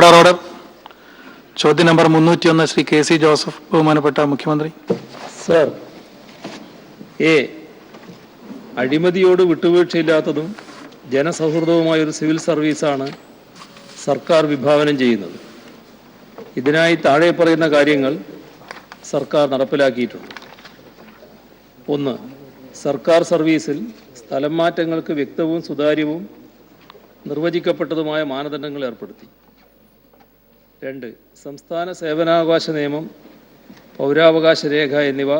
Order. ചോദ്യം number 301 Shri K C Joseph, ബഹുമാനപ്പെട്ട മുഖ്യമന്ത്രി. സർ, എ, അഴിമതിയോട് വിട്ടുവീഴ്ചയില്ലാത്തതും ജനസൗഹൃദവുമായൊരു സിവിൽ സർവീസാണ് സർക്കാർ വിഭാവനം ചെയ്യുന്നത്. ഇതിനായി താഴെ പറയുന്ന കാര്യങ്ങൾ സർക്കാർ നടപ്പിലാക്കിയിട്ടുണ്ട്. 1. സർക്കാർ സർവീസിൽ സ്ഥലം മാറ്റങ്ങൾക്ക് വ്യക്തവും സുതാര്യവും നിർവചിക്കപ്പെട്ടതുമായ മാനദണ്ഡങ്ങൾ ഏർപ്പെടുത്തി. 2. സംസ്ഥാന സേവനാവകാശ നിയമം, പൗരാവകാശ രേഖ എന്നിവ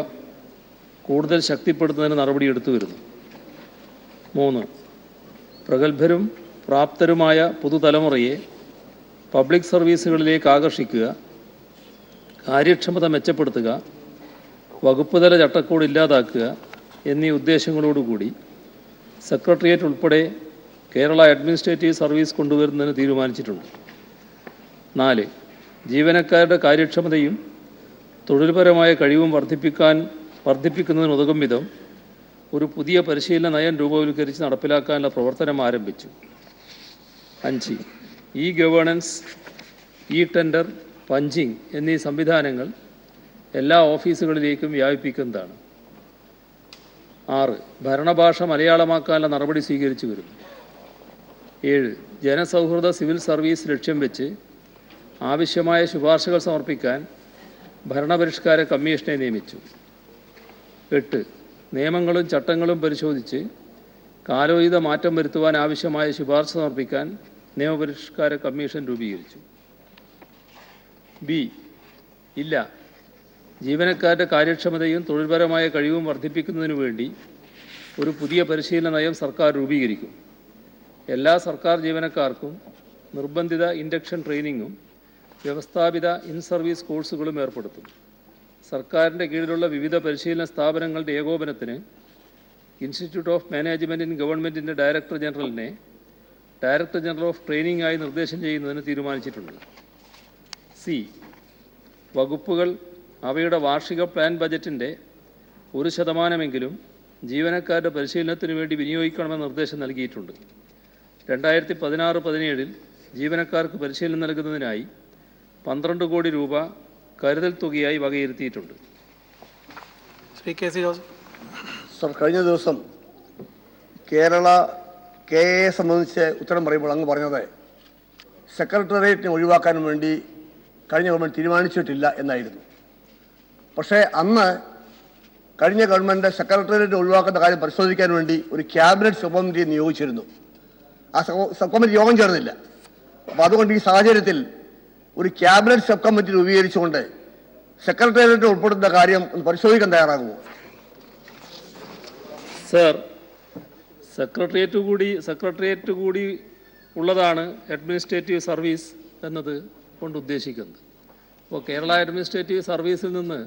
കൂടുതൽ ശക്തിപ്പെടുത്തുന്നതിന് നടപടിയെടുത്തു വരുന്നു. 3. പ്രഗത്ഭരും പ്രാപ്തരുമായ പുതുതലമുറയെ പബ്ലിക് സർവീസുകളിലേക്ക് ആകർഷിക്കുക, കാര്യക്ഷമത മെച്ചപ്പെടുത്തുക, വകുപ്പുതല ചട്ടക്കൂട് ഇല്ലാതാക്കുക എന്നീ ഉദ്ദേശങ്ങളോടുകൂടി സെക്രട്ടേറിയറ്റ് ഉൾപ്പെടെ കേരള അഡ്മിനിസ്ട്രേറ്റീവ് സർവീസ് കൊണ്ടുവരുന്നതിന് തീരുമാനിച്ചിട്ടുണ്ട്. 4. ജീവനക്കാരുടെ കാര്യക്ഷമതയും തൊഴിൽപരമായ കഴിവും വർദ്ധിപ്പിക്കുന്നതിനുതകും വിധം ഒരു പുതിയ പരിശീലന നയം രൂപവത്കരിച്ച് നടപ്പിലാക്കാനുള്ള പ്രവർത്തനം ആരംഭിച്ചു. 5. E governance, E tender, punching എന്നീ സംവിധാനങ്ങൾ എല്ലാ ഓഫീസുകളിലേക്കും വ്യാപിപ്പിക്കുന്നതാണ്. 6. ഭരണഭാഷ മലയാളമാക്കാനുള്ള നടപടി സ്വീകരിച്ചു വരുന്നു. 7. ജനസൗഹൃദ സിവിൽ സർവീസ് ലക്ഷ്യം വെച്ച് ആവശ്യമായ ശുപാർശകൾ സമർപ്പിക്കാൻ ഭരണപരിഷ്കാര കമ്മീഷനെ നിയമിച്ചു. 8. നിയമങ്ങളും ചട്ടങ്ങളും പരിശോധിച്ച് കാലോചിത മാറ്റം വരുത്തുവാൻ ആവശ്യമായ ശുപാർശ സമർപ്പിക്കാൻ നിയമപരിഷ്കാര കമ്മീഷൻ രൂപീകരിച്ചു. ബി, ഇല്ല, ജീവനക്കാരുടെ കാര്യക്ഷമതയും തൊഴിൽപരമായ കഴിവും വർദ്ധിപ്പിക്കുന്നതിനു വേണ്ടി ഒരു പുതിയ പരിശീലന നയം സർക്കാർ രൂപീകരിക്കും. എല്ലാ സർക്കാർ ജീവനക്കാർക്കും നിർബന്ധിത ഇൻഡക്ഷൻ ട്രെയിനിങ്ങും വ്യവസ്ഥാപിത ഇൻ സർവീസ് കോഴ്സുകളും ഏർപ്പെടുത്തും. സർക്കാരിൻ്റെ കീഴിലുള്ള വിവിധ പരിശീലന സ്ഥാപനങ്ങളുടെ ഏകോപനത്തിന് ഇൻസ്റ്റിറ്റ്യൂട്ട് ഓഫ് മാനേജ്മെൻറ്റ് ഇൻ ഗവൺമെൻറ്റിൻ്റെ ഡയറക്ടർ ജനറലിനെ ഡയറക്ടർ ജനറൽ ഓഫ് ട്രെയിനിംഗ് ആയി നിർദ്ദേശം ചെയ്യുന്നതിന് തീരുമാനിച്ചിട്ടുണ്ട്. സി, വകുപ്പുകൾ അവയുടെ വാർഷിക പ്ലാൻ ബജറ്റിൻ്റെ 1% ജീവനക്കാരുടെ പരിശീലനത്തിന് വേണ്ടി വിനിയോഗിക്കണമെന്ന നിർദ്ദേശം നൽകിയിട്ടുണ്ട്. 2016-17 ജീവനക്കാർക്ക് പരിശീലനം നൽകുന്നതിനായി 12 കോടി രൂപ കരുതൽ തുകയായി വകയിരുത്തിയിട്ടുണ്ട്. Shri K C Joseph. Sir, കഴിഞ്ഞ ദിവസം കേരള KA സംബന്ധിച്ച് ഉത്തരം പറയുമ്പോൾ അങ്ങ് പറഞ്ഞത് സെക്രട്ടേറിയറ്റിനെ ഒഴിവാക്കാൻ വേണ്ടി കഴിഞ്ഞ ഗവൺമെൻറ് തീരുമാനിച്ചിട്ടില്ല എന്നായിരുന്നു. പക്ഷേ അന്ന് കഴിഞ്ഞ ഗവൺമെൻറ് സെക്രട്ടേറിയറ്റ് ഒഴിവാക്കുന്ന കാര്യം പരിശോധിക്കാൻ വേണ്ടി ഒരു ക്യാബിനറ്റ് സബ് കമ്മിറ്റി നിയോഗിച്ചിരുന്നു. ആ സബ് കമ്മിറ്റി യോഗം ചേർന്നില്ല. അപ്പോൾ അതുകൊണ്ട് ഈ സാഹചര്യത്തിൽ ഒരു ക്യാബിനറ്റ് സബ് കമ്മിറ്റി രൂപീകരിച്ചുകൊണ്ട് സെക്രട്ടേറിയറ്റ് ഉൾപ്പെടുന്ന കാര്യം ഒന്ന് പരിശോധിക്കാൻ തയ്യാറാകുമോ? സർ, സെക്രട്ടേറിയറ്റ് കൂടി ഉള്ളതാണ് അഡ്മിനിസ്ട്രേറ്റീവ് സർവീസ് എന്നത് കൊണ്ട് ഉദ്ദേശിക്കുന്നത്. അപ്പോൾ കേരള അഡ്മിനിസ്ട്രേറ്റീവ് സർവീസിൽ നിന്ന്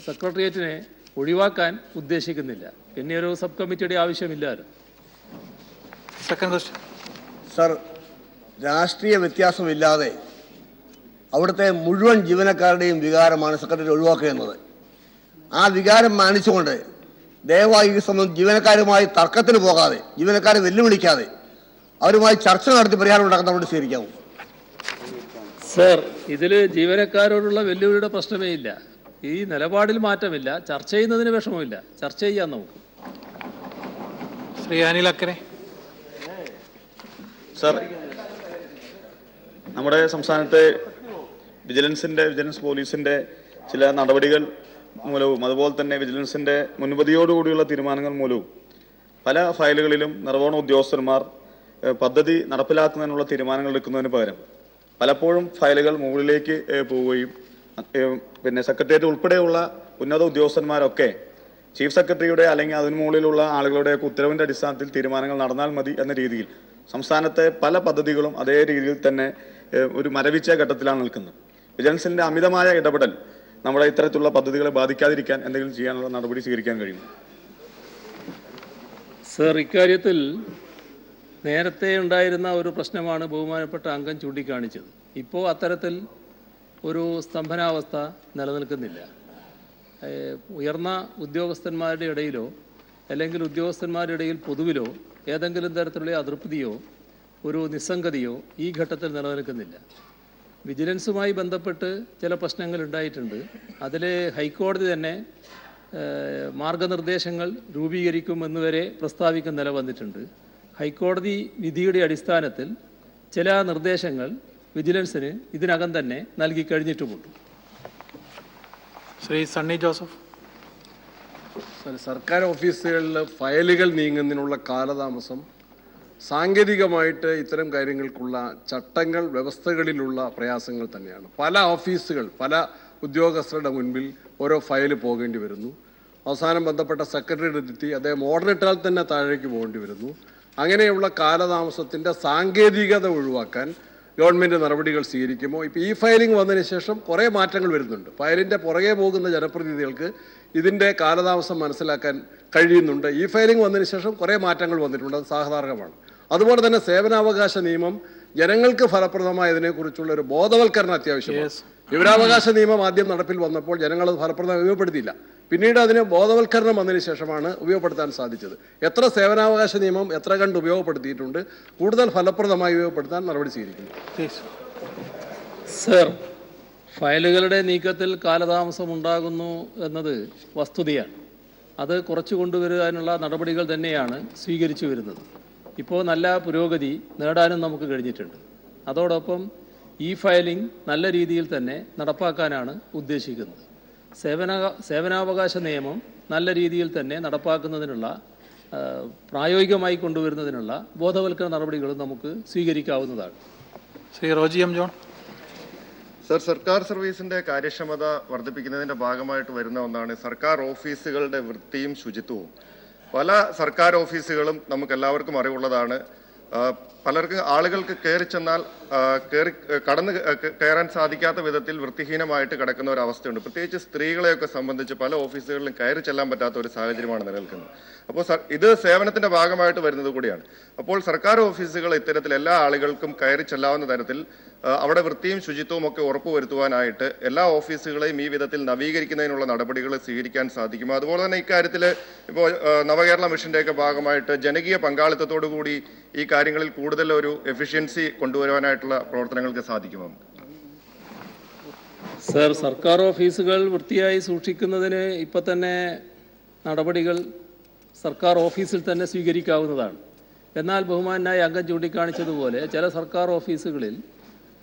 സെക്രട്ടേറിയറ്റിനെ ഒഴിവാക്കാൻ ഉദ്ദേശിക്കുന്നില്ല. പിന്നെ ഒരു സബ് കമ്മിറ്റിയുടെ ആവശ്യമില്ലാലോ. Second question. സർ, രാഷ്ട്രീയ വ്യത്യാസമില്ലാതെ അവിടുത്തെ മുഴുവൻ ജീവനക്കാരുടെയും വികാരമാണ് സെക്രട്ടറി ഒഴിവാക്കുക എന്നത്. ആ വികാരം മാനിച്ചുകൊണ്ട് ദയവായി ഈ സംബന്ധിച്ച് ജീവനക്കാരുമായി തർക്കത്തിന് പോകാതെ, ജീവനക്കാരെ വെല്ലുവിളിക്കാതെ അവരുമായി ചർച്ച നടത്തി പരിഹാരം ഉണ്ടാക്കുന്ന നടപടി സ്വീകരിക്കാമോ? സർ, ഇതിൽ ജീവനക്കാരോടുള്ള വെല്ലുവിളിയുടെ പ്രശ്നമേ ഇല്ല. ഈ നിലപാടിൽ മാറ്റമില്ല. ചർച്ച ചെയ്യുന്നതിന് വിഷമമില്ല. ചർച്ച ചെയ്യാം നമുക്ക്. ശ്രീ അനിൽ അക്കരെ. സർ, നമ്മുടെ സംസ്ഥാനത്തെ വിജിലൻസ് പോലീസിൻ്റെ ചില നടപടികൾ മൂലവും അതുപോലെ തന്നെ വിജിലൻസിൻ്റെ മുൻപതിയോടുകൂടിയുള്ള തീരുമാനങ്ങൾ മൂലവും പല ഫയലുകളിലും നിർവഹണ ഉദ്യോഗസ്ഥന്മാർ പദ്ധതി നടപ്പിലാക്കുന്നതിനുള്ള തീരുമാനങ്ങൾ എടുക്കുന്നതിന് പകരം പലപ്പോഴും ഫയലുകൾ മുകളിലേക്ക് പോവുകയും പിന്നെ സെക്രട്ടേറിയറ്റ് ഉൾപ്പെടെയുള്ള ഉന്നത ഉദ്യോഗസ്ഥന്മാരൊക്കെ ചീഫ് സെക്രട്ടറിയുടെ അല്ലെങ്കിൽ അതിനു മുകളിലുള്ള ആളുകളുടെയൊക്കെ ഉത്തരവിൻ്റെ അടിസ്ഥാനത്തിൽ തീരുമാനങ്ങൾ നടന്നാൽ മതി എന്ന രീതിയിൽ സംസ്ഥാനത്തെ പല പദ്ധതികളും അതേ രീതിയിൽ തന്നെ ഒരു മരവിച്ച ഘട്ടത്തിലാണ് നിൽക്കുന്നത്. വിജിലൻസിൻ്റെ അമിതമായ ഇടപെടൽ നമ്മുടെ ഇത്തരത്തിലുള്ള പദ്ധതികളെ ബാധിക്കാതിരിക്കാൻ എന്തെങ്കിലും ചെയ്യാനുള്ള നടപടി സ്വീകരിക്കാൻ കഴിയും? സർ, ഇക്കാര്യത്തിൽ നേരത്തെ ഉണ്ടായിരുന്ന ഒരു പ്രശ്നമാണ് ബഹുമാനപ്പെട്ട അംഗം ചൂണ്ടിക്കാണിച്ചത്. ഇപ്പോൾ അത്തരത്തിൽ ഒരു സ്തംഭനാവസ്ഥ നിലനിൽക്കുന്നില്ല. ഉയർന്ന ഉദ്യോഗസ്ഥന്മാരുടെ ഇടയിലോ അല്ലെങ്കിൽ ഉദ്യോഗസ്ഥന്മാരുടെ ഇടയിൽ പൊതുവിലോ ഏതെങ്കിലും തരത്തിലുള്ള അതൃപ്തിയോ ഒരു നിസ്സംഗതയോ ഈ ഘട്ടത്തിൽ നിലനിൽക്കുന്നില്ല. വിജിലൻസുമായി ബന്ധപ്പെട്ട് ചില പ്രശ്നങ്ങൾ ഉണ്ടായിട്ടുണ്ട്. അതിൽ ഹൈക്കോടതി തന്നെ മാർഗനിർദ്ദേശങ്ങൾ രൂപീകരിക്കുമെന്നുവരെ പ്രസ്താവിക്കുന്ന നില വന്നിട്ടുണ്ട്. ഹൈക്കോടതി വിധിയുടെ അടിസ്ഥാനത്തിൽ ചില നിർദ്ദേശങ്ങൾ വിജിലൻസിന് ഇതിനകം തന്നെ നൽകി കഴിഞ്ഞിട്ടുമുണ്ട്. ശ്രീ സണ്ണി ജോസഫ്. സർക്കാർ ഓഫീസുകളിൽ ഫയലുകൾ നീങ്ങുന്നതിനുള്ള കാലതാമസം സാങ്കേതികമായിട്ട് ഇത്തരം കാര്യങ്ങൾക്കുള്ള ചട്ടങ്ങൾ വ്യവസ്ഥകളിലുള്ള പ്രയാസങ്ങൾ തന്നെയാണ്. പല ഓഫീസുകൾ പല ഉദ്യോഗസ്ഥരുടെ മുൻപിൽ ഓരോ ഫയൽ പോകേണ്ടി വരുന്നു. അവസാനം ബന്ധപ്പെട്ട സെക്രട്ടറിയുടെ എത്തി അദ്ദേഹം ഓർഡർ ഇട്ടാൽ തന്നെ താഴേക്ക് പോകേണ്ടി വരുന്നു. അങ്ങനെയുള്ള കാലതാമസത്തിൻ്റെ സാങ്കേതികത ഒഴിവാക്കാൻ ഗവൺമെൻറ് നടപടികൾ സ്വീകരിക്കുമോ? ഇപ്പോൾ ഈ ഫയലിംഗ് വന്നതിന് ശേഷം കുറേ മാറ്റങ്ങൾ വരുന്നുണ്ട്. ഫയലിൻ്റെ പുറകെ പോകുന്ന ജനപ്രതിനിധികൾക്ക് ഇതിൻ്റെ കാലതാമസം മനസ്സിലാക്കാൻ കഴിയുന്നുണ്ട്. ഈ ഫയലിംഗ് വന്നതിന് ശേഷം കുറേ മാറ്റങ്ങൾ വന്നിട്ടുണ്ട്. അത് സാധാരണമാണ്. അതുപോലെ തന്നെ സേവനാവകാശ നിയമം ജനങ്ങൾക്ക് ഫലപ്രദമായതിനെക്കുറിച്ചുള്ള ഒരു ബോധവൽക്കരണം അത്യാവശ്യമാണ്. വിവരാവകാശ നിയമം ആദ്യം നടപ്പിൽ വന്നപ്പോൾ ജനങ്ങളത് ഫലപ്രദമായി ഉപയോഗപ്പെടുത്തിയില്ല. പിന്നീട് അതിന് ബോധവൽക്കരണം വന്നതിന് ശേഷമാണ് ഉപയോഗപ്പെടുത്താൻ സാധിച്ചത്. എത്ര സേവനാവകാശ നിയമം എത്ര കണ്ട് ഉപയോഗപ്പെടുത്തിയിട്ടുണ്ട്, കൂടുതൽ ഫലപ്രദമായി ഉപയോഗപ്പെടുത്താൻ നടപടി സ്വീകരിക്കുന്നു. സർ, ഫയലുകളുടെ നീക്കത്തിൽ കാലതാമസം ഉണ്ടാകുന്നു എന്നത് വസ്തുതയാണ്. അത് കുറച്ചു കൊണ്ടുവരാനുള്ള നടപടികൾ തന്നെയാണ് സ്വീകരിച്ചു വരുന്നത്. ഇപ്പോൾ നല്ല പുരോഗതി നേടാനും നമുക്ക് കഴിഞ്ഞിട്ടുണ്ട്. അതോടൊപ്പം ഈ ഫയലിംഗ് നല്ല രീതിയിൽ തന്നെ നടപ്പാക്കാനാണ് ഉദ്ദേശിക്കുന്നത്. സേവനാവകാശ നിയമം നല്ല രീതിയിൽ തന്നെ നടപ്പാക്കുന്നതിനുള്ള പ്രായോഗികമായി കൊണ്ടുവരുന്നതിനുള്ള ബോധവൽക്കരണ നടപടികളും നമുക്ക് സ്വീകരിക്കാവുന്നതാണ്. Shri Roji M John. Sir, സർക്കാർ സർവീസിന്റെ കാര്യക്ഷമത വർദ്ധിപ്പിക്കുന്നതിന്റെ ഭാഗമായിട്ട് വരുന്ന ഒന്നാണ് സർക്കാർ ഓഫീസുകളുടെ വൃത്തിയും ശുചിത്വവും. പല സർക്കാർ ഓഫീസുകളും നമുക്ക് എല്ലാവർക്കും അറിവുള്ളതാണ്. പലർക്കും ആളുകൾക്ക് കയറി ചെന്നാൽ കയറാൻ സാധിക്കാത്ത വിധത്തിൽ വൃത്തിഹീനമായിട്ട് കിടക്കുന്ന ഒരു അവസ്ഥയുണ്ട്. പ്രത്യേകിച്ച് സ്ത്രീകളെയൊക്കെ സംബന്ധിച്ച് പല ഓഫീസുകളിലും കയറി ചെല്ലാൻ പറ്റാത്ത ഒരു സാഹചര്യമാണ് നിലനിൽക്കുന്നത്. അപ്പോൾ ഇത് സേവനത്തിന്റെ ഭാഗമായിട്ട് വരുന്നത് കൂടിയാണ്. അപ്പോൾ സർക്കാർ ഓഫീസുകൾ ഇത്തരത്തിൽ എല്ലാ ആളുകൾക്കും കയറി ചെല്ലാവുന്ന തരത്തിൽ അവിടെ വൃത്തിയും ശുചിത്വവും ഒക്കെ ഉറപ്പുവരുത്തുവാനായിട്ട് എല്ലാ ഓഫീസുകളെയും ഈ വിധത്തിൽ നവീകരിക്കുന്നതിനുള്ള നടപടികൾ സ്വീകരിക്കാൻ സാധിക്കും. അതുപോലെ തന്നെ ഇക്കാര്യത്തിൽ ഇപ്പോൾ നവകേരള മിഷന്റെയൊക്കെ ഭാഗമായിട്ട് ജനകീയ പങ്കാളിത്തത്തോടു കൂടി ഈ കാര്യങ്ങളിൽ കൂടുതൽ ഒരു എഫിഷ്യൻസി കൊണ്ടുവരുവാനായിട്ടുള്ള പ്രവർത്തനങ്ങൾക്ക് സാധിക്കുമോ? സർ, സർക്കാർ ഓഫീസുകൾ വൃത്തിയായി സൂക്ഷിക്കുന്നതിന് ഇപ്പം തന്നെ നടപടികൾ സർക്കാർ ഓഫീസിൽ തന്നെ സ്വീകരിക്കാവുന്നതാണ്. എന്നാൽ ബഹുമാനായ അംഗം ചൂണ്ടിക്കാണിച്ചതുപോലെ ചില സർക്കാർ ഓഫീസുകളിൽ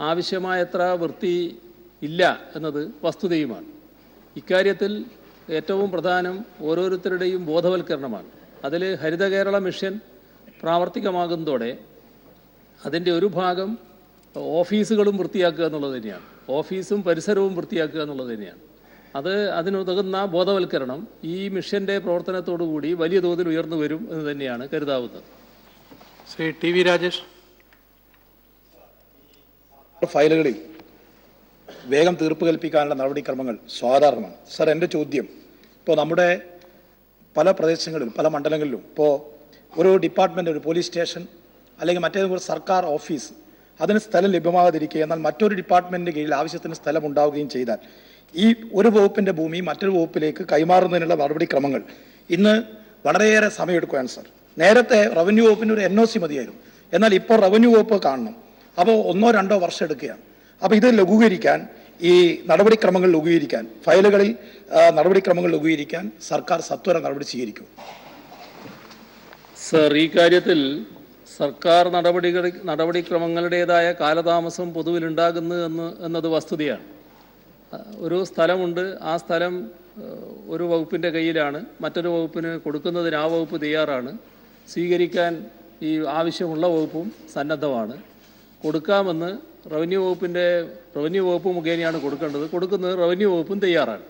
ആവശ്യമായത്ര വൃത്തി ഇല്ല എന്നത് വസ്തുതയുമാണ്. ഇക്കാര്യത്തിൽ ഏറ്റവും പ്രധാനം ഓരോരുത്തരുടെയും ബോധവൽക്കരണമാണ്. അതിൽ ഹരിത കേരള മിഷൻ പ്രാവർത്തികമാകുന്നതോടെ അതിൻ്റെ ഒരു ഭാഗം ഓഫീസുകളും വൃത്തിയാക്കുക എന്നുള്ളത് തന്നെയാണ്. ഓഫീസും പരിസരവും വൃത്തിയാക്കുക എന്നുള്ളത് തന്നെയാണ്. അതിനുതകുന്ന ബോധവൽക്കരണം ഈ മിഷൻ്റെ പ്രവർത്തനത്തോടുകൂടി വലിയ തോതിൽ ഉയർന്നു വരും എന്ന് തന്നെയാണ് കരുതാവുന്നത്. Shri T V Rajesh. ഫയലുകളിൽ വേഗം തീർപ്പ് കൽപ്പിക്കാനുള്ള നടപടിക്രമങ്ങൾ സാധാരണമാണ്. സർ, എൻ്റെ ചോദ്യം, ഇപ്പോൾ നമ്മുടെ പല പ്രദേശങ്ങളിലും പല മണ്ഡലങ്ങളിലും ഇപ്പോൾ ഒരു ഡിപ്പാർട്ട്മെൻ്റ്, ഒരു പോലീസ് സ്റ്റേഷൻ അല്ലെങ്കിൽ മറ്റേതെങ്കിലും സർക്കാർ ഓഫീസ്, അതിന് സ്ഥലം ലഭ്യമാകാതിരിക്കുക, എന്നാൽ മറ്റൊരു ഡിപ്പാർട്ട്മെൻറ്റിൻ്റെ കീഴിൽ ആവശ്യത്തിന് സ്ഥലം ഉണ്ടാവുകയും ചെയ്താൽ ഈ ഒരു വകുപ്പിൻ്റെ ഭൂമി മറ്റൊരു വകുപ്പിലേക്ക് കൈമാറുന്നതിനുള്ള നടപടിക്രമങ്ങൾ ഇന്ന് വളരെയേറെ സമയമെടുക്കുകയാണ് സർ. നേരത്തെ റവന്യൂ വകുപ്പിന് ഒരു NOC മതിയായിരുന്നു. എന്നാൽ ഇപ്പോൾ റവന്യൂ വകുപ്പ് കാണണം. അപ്പോൾ 1-2 വർഷം എടുക്കുകയാണ്. അപ്പോൾ ഇത് ലഘൂകരിക്കാൻ, ഈ നടപടിക്രമങ്ങൾ ലഘൂകരിക്കാൻ, ഫയലുകളിൽ നടപടിക്രമങ്ങൾ ലഘൂകരിക്കാൻ സർക്കാർ സത്വര നടപടി സ്വീകരിക്കും. സർ, ഈ കാര്യത്തിൽ സർക്കാർ നടപടിക്രമങ്ങളുടേതായ കാലതാമസം പൊതുവിലുണ്ടാകുന്നു എന്നത് വസ്തുതയാണ്. ഒരു സ്ഥലമുണ്ട്, ആ സ്ഥലം ഒരു വകുപ്പിൻ്റെ കയ്യിലാണ്, മറ്റൊരു വകുപ്പിന് കൊടുക്കുന്നതിന് ആ വകുപ്പ് തയ്യാറാണ്, സ്വീകരിക്കാൻ ഈ ആവശ്യമുള്ള വകുപ്പും സന്നദ്ധമാണ്. കൊടുക്കാമെന്ന് റവന്യൂ വകുപ്പ് മുഖേനയാണ് കൊടുക്കുന്നത് റവന്യൂ വകുപ്പും തയ്യാറാണ്.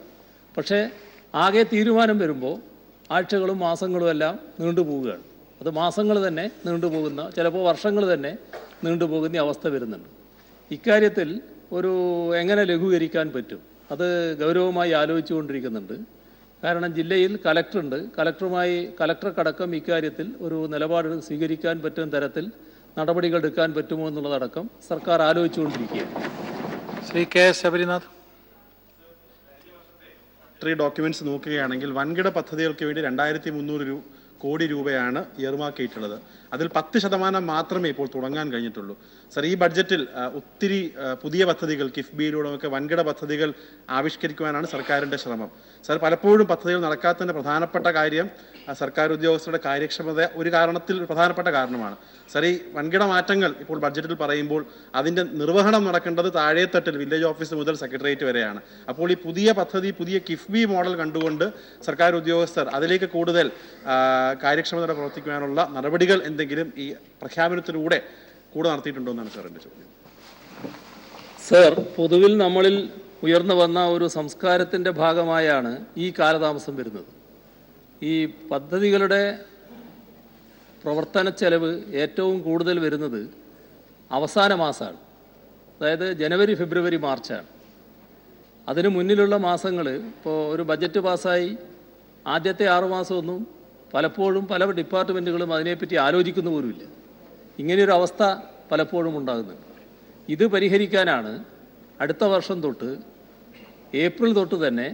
പക്ഷേ ആകെ തീരുമാനം വരുമ്പോൾ ആഴ്ചകളും മാസങ്ങളും എല്ലാം നീണ്ടുപോവുകയാണ്. അത് മാസങ്ങൾ തന്നെ നീണ്ടുപോകുന്ന, ചിലപ്പോൾ വർഷങ്ങൾ തന്നെ നീണ്ടുപോകുന്ന അവസ്ഥ വരുന്നുണ്ട്. ഇക്കാര്യത്തിൽ എങ്ങനെ ലഘൂകരിക്കാൻ പറ്റും, അത് ഗൗരവമായി ആലോചിച്ചുകൊണ്ടിരിക്കുന്നുണ്ട്. കാരണം ജില്ലയിൽ കലക്ടറുണ്ട്, കലക്ടർക്കടക്കം ഇക്കാര്യത്തിൽ ഒരു നിലപാട് സ്വീകരിക്കാൻ പറ്റുന്ന തരത്തിൽ നടപടികൾ എടുക്കാൻ പറ്റുമോ എന്നുള്ളതടക്കം സർക്കാർ ആലോചിച്ചുകൊണ്ടിരിക്കുകയാണ്. Shri K S Sabarinath. Documents നോക്കുകയാണെങ്കിൽ വൻകിട പദ്ധതികൾക്ക് വേണ്ടി 2300 കോടി രൂപയാണ് ഇയർമാക്കിയിട്ടുള്ളത്. അതിൽ 10% മാത്രമേ ഇപ്പോൾ തുടങ്ങാൻ കഴിഞ്ഞിട്ടുള്ളൂ. സർ, ഈ ബഡ്ജറ്റിൽ ഒത്തിരി പുതിയ പദ്ധതികൾ കിഫ്ബിയിലൂടെ വൻകിട പദ്ധതികൾ ആവിഷ്കരിക്കുവാനാണ് സർക്കാരിൻ്റെ ശ്രമം. സർ, പലപ്പോഴും പദ്ധതികൾ നടക്കാത്തതിൻ്റെ പ്രധാനപ്പെട്ട കാര്യം സർക്കാർ ഉദ്യോഗസ്ഥരുടെ കാര്യക്ഷമത ഒരു പ്രധാനപ്പെട്ട കാരണമാണ്. സർ, ഈ വൻകിട മാറ്റങ്ങൾ ഇപ്പോൾ ബഡ്ജറ്റിൽ പറയുമ്പോൾ അതിൻ്റെ നിർവഹണം നടക്കേണ്ടത് താഴേത്തട്ടിൽ വില്ലേജ് ഓഫീസ് മുതൽ സെക്രട്ടേറിയറ്റ് വരെയാണ്. അപ്പോൾ ഈ പുതിയ പദ്ധതി, പുതിയ കിഫ്ബി മോഡൽ കണ്ടുകൊണ്ട് സർക്കാർ ഉദ്യോഗസ്ഥർ അതിലേക്ക് കൂടുതൽ കാര്യക്ഷമതയോടെ പ്രവർത്തിക്കുവാനുള്ള നടപടികൾ എന്തെങ്കിലും ഈ പ്രഖ്യാപനത്തിലൂടെ കൂടെ നടത്തിയിട്ടുണ്ടോ എന്നാണ് സാർ എൻ്റെ ചോദ്യം. സർ, പൊതുവിൽ നമ്മളിൽ ഉയർന്നു വന്ന ഒരു സംസ്കാരത്തിൻ്റെ ഭാഗമായാണ് ഈ കാലതാമസം വരുന്നത്. ഈ പദ്ധതികളുടെ പ്രവർത്തന ചെലവ് ഏറ്റവും കൂടുതൽ വരുന്നത് അവസാന മാസമാണ്, അതായത് ജനുവരി, ഫെബ്രുവരി, മാർച്ചാണ്. അതിനു മുന്നിലുള്ള മാസങ്ങൾ ഇപ്പോൾ ഒരു ബഡ്ജറ്റ് പാസ്സായി ആദ്യത്തെ 6 മാസമൊന്നും പലപ്പോഴും പല ഡിപ്പാർട്ട്മെൻറ്റുകളും അതിനെപ്പറ്റി ആലോചിക്കുന്ന പോലുമില്ല. ഇങ്ങനെയൊരു അവസ്ഥ പലപ്പോഴും ഉണ്ടാകുന്നുണ്ട്. ഇത് പരിഹരിക്കാനാണ് അടുത്ത വർഷം തൊട്ട് ഏപ്രിൽ തൊട്ട് തന്നെ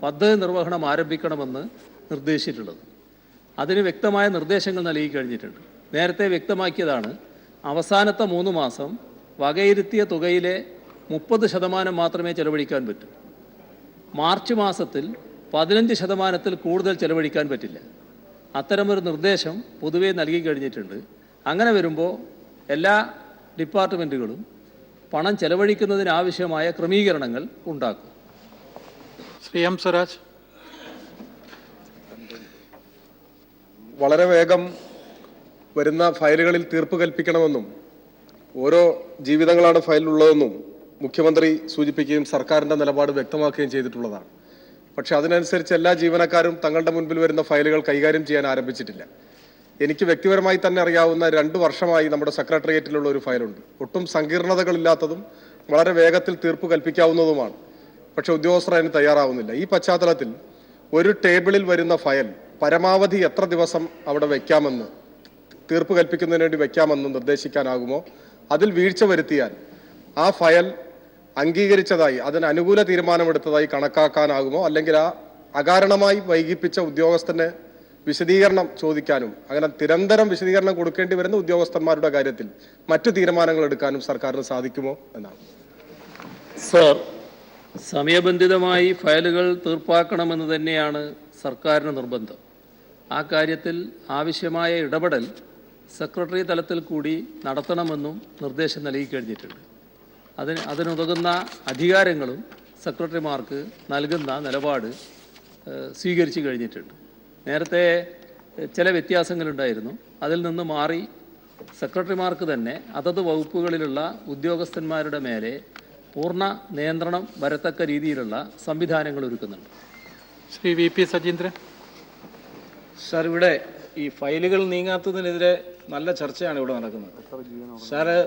പദ്ധതി നിർവഹണം ആരംഭിക്കണമെന്ന് നിർദ്ദേശിച്ചിട്ടുള്ളത്. അതിന് വ്യക്തമായ നിർദ്ദേശങ്ങൾ നൽകി കഴിഞ്ഞിട്ടുണ്ട്. നേരത്തെ വ്യക്തമാക്കിയതാണ്, അവസാനത്തെ 3 മാസം വകയിരുത്തിയ തുകയിലെ 30% മാത്രമേ ചെലവഴിക്കാൻ പറ്റൂ. മാർച്ച് മാസത്തിൽ 15% കൂടുതൽ ചെലവഴിക്കാൻ പറ്റില്ല. അത്തരമൊരു നിർദ്ദേശം പൊതുവെ നൽകി കഴിഞ്ഞിട്ടുണ്ട്. അങ്ങനെ വരുമ്പോൾ എല്ലാ ഡിപ്പാർട്ട്മെൻറ്റുകളും പണം ചെലവഴിക്കുന്നതിനാവശ്യമായ ക്രമീകരണങ്ങൾ ഉണ്ടാക്കും. ശ്രീ എം സ്വരാജ്. വളരെ വേഗം വരുന്ന ഫയലുകളിൽ തീർപ്പ് കൽപ്പിക്കണമെന്നും ഓരോ ജീവിതങ്ങളാണ് ഫയലിലുള്ളതെന്നും മുഖ്യമന്ത്രി സൂചിപ്പിക്കുകയും സർക്കാരിൻ്റെ നിലപാട് വ്യക്തമാക്കുകയും ചെയ്തിട്ടുള്ളതാണ്. പക്ഷെ അതിനനുസരിച്ച് എല്ലാ ജീവനക്കാരും തങ്ങളുടെ മുൻപിൽ വരുന്ന ഫയലുകൾ കൈകാര്യം ചെയ്യാൻ ആരംഭിച്ചിട്ടില്ല. എനിക്ക് വ്യക്തിപരമായി തന്നെ അറിയാവുന്ന 2 വർഷമായി നമ്മുടെ സെക്രട്ടേറിയറ്റിലുള്ള ഒരു ഫയലുണ്ട്. ഒട്ടും സങ്കീർണതകളില്ലാത്തതും വളരെ വേഗത്തിൽ തീർപ്പ് കൽപ്പിക്കാവുന്നതുമാണ്. പക്ഷെ ഉദ്യോഗസ്ഥർ അതിന് തയ്യാറാവുന്നില്ല. ഈ പശ്ചാത്തലത്തിൽ ഒരു ടേബിളിൽ വരുന്ന ഫയൽ പരമാവധി എത്ര ദിവസം അവിടെ വയ്ക്കാമെന്ന്, തീർപ്പ് കൽപ്പിക്കുന്നതിന് വേണ്ടി വയ്ക്കാമെന്ന് നിർദ്ദേശിക്കാനാകുമോ? അതിൽ വീഴ്ച വരുത്തിയാൽ ആ ഫയൽ അംഗീകരിച്ചതായി, അതിന് അനുകൂല തീരുമാനമെടുത്തതായി കണക്കാക്കാനാകുമോ? അല്ലെങ്കിൽ ആ അകാരണമായി വൈകിപ്പിച്ച ഉദ്യോഗസ്ഥന് വിശദീകരണം ചോദിക്കാനും അങ്ങനെ നിരന്തരം വിശദീകരണം കൊടുക്കേണ്ടി വരുന്ന ഉദ്യോഗസ്ഥന്മാരുടെ കാര്യത്തിൽ മറ്റു തീരുമാനങ്ങൾ എടുക്കാനും സർക്കാരിന് സാധിക്കുമോ എന്നാണ്. സർ, സമയബന്ധിതമായി ഫയലുകൾ തീർപ്പാക്കണമെന്ന് തന്നെയാണ് സർക്കാരിന് നിർബന്ധം. ആ കാര്യത്തിൽ ആവശ്യമായ ഇടപെടൽ സെക്രട്ടറി തലത്തിൽ കൂടി നടത്തണമെന്നും നിർദ്ദേശം നൽകി കഴിഞ്ഞിട്ടുണ്ട്. അതിനുതകുന്ന അധികാരങ്ങളും സെക്രട്ടറിമാർക്ക് നൽകുന്ന നിലപാട് സ്വീകരിച്ചു കഴിഞ്ഞിട്ടുണ്ട്. നേരത്തെ ചില വ്യത്യാസങ്ങളുണ്ടായിരുന്നു. അതിൽ നിന്ന് മാറി സെക്രട്ടറിമാർക്ക് തന്നെ അതത് വകുപ്പുകളിലുള്ള ഉദ്യോഗസ്ഥന്മാരുടെ മേലെ പൂർണ്ണ നിയന്ത്രണം വരത്തക്ക രീതിയിലുള്ള സംവിധാനങ്ങൾ ഒരുക്കുന്നുണ്ട്. Shri V P Sajeendran. Sir, ഇവിടെ ഈ ഫയലുകൾ നീങ്ങാത്തതിനെതിരെ നല്ല ചർച്ചയാണ് ഇവിടെ നടക്കുന്നത്. സാറ്,